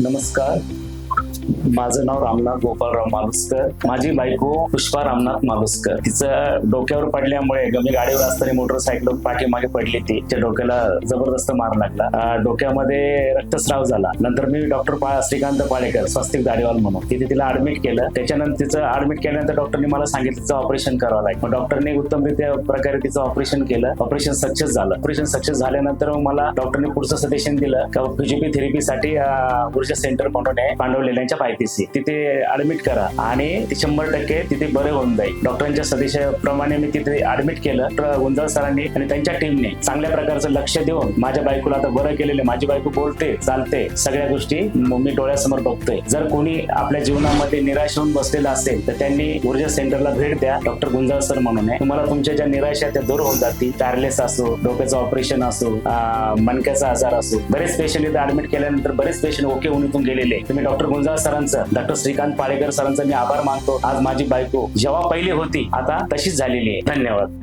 नमस्कार, माझं नाव रामनाथ गोपाळराव मालुसकर. माझी बायको पुष्पा रामनाथ मालुसकर. तिचं डोक्यावर पडल्यामुळे मी गाडीवर असताना मोटरसायकल पाठीमागे पडली. तिच्या डोक्याला जबरदस्त मार लागला. डोक्यामध्ये रक्तस्राव झाला. नंतर मी डॉक्टर श्रीकांत पाळेकर स्वस्तिक दाढीवाल म्हणून तिथे तिला ऍडमिट केलं. त्याच्यानंतर तिचं ऍडमिट केल्यानंतर डॉक्टरनी मला सांगितलं तिचं ऑपरेशन करावं लागेल. मग डॉक्टरने उत्तमरित्या प्रकारे तिचं ऑपरेशन केलं. ऑपरेशन सक्सेस झालं. ऑपरेशन सक्सेस झाल्यानंतर मग मला डॉक्टरने पुढचं सजेशन दिलं का फिजिओथेरपी थेरपीसाठी ऊर्जा सेंटर म्हणून आहे पांडवलेल्यांच्या पायथीसी, तिथे ऍडमिट करा आणि ती 100% तिथे बरे होऊन जाईल. डॉक्टरांच्या सदेशाप्रमाणे मी तिथे ऍडमिट केलं. गुंजाळ सरांनी आणि त्यांच्या टीमने चांगल्या प्रकारचं लक्ष देऊन माझ्या बायकोला आता बरं केलेलं. माझी बायको बोलते, चालते, सगळ्या गोष्टी मी डोळ्यासमोर बघतोय. जर कोणी आपल्या जीवनामध्ये निराश होऊन बसलेला असेल तर त्यांनी ऊर्जा सेंटरला भेट द्या. डॉक्टर गुंजाळ सर म्हणून आहे. तुम्हाला तुमच्या ज्या निराशा त्या दूर होऊन जातील. पॅरलेस असो, डोक्याचं ऑपरेशन असो, मणक्याचा आजार असो, बरेच पेशंट इथे ऍडमिट केल्यानंतर बरेच पेशंट ओके होऊन इथून गेलेले. तुम्ही डॉक्टर गुंजाळ सरांचं, डॉक्टर श्रीकांत पाळेकर सरांचा मी आभार मानतो. आज माझी बायको जेव्हा पहिली होती आता तशीच झालेली आहे. धन्यवाद.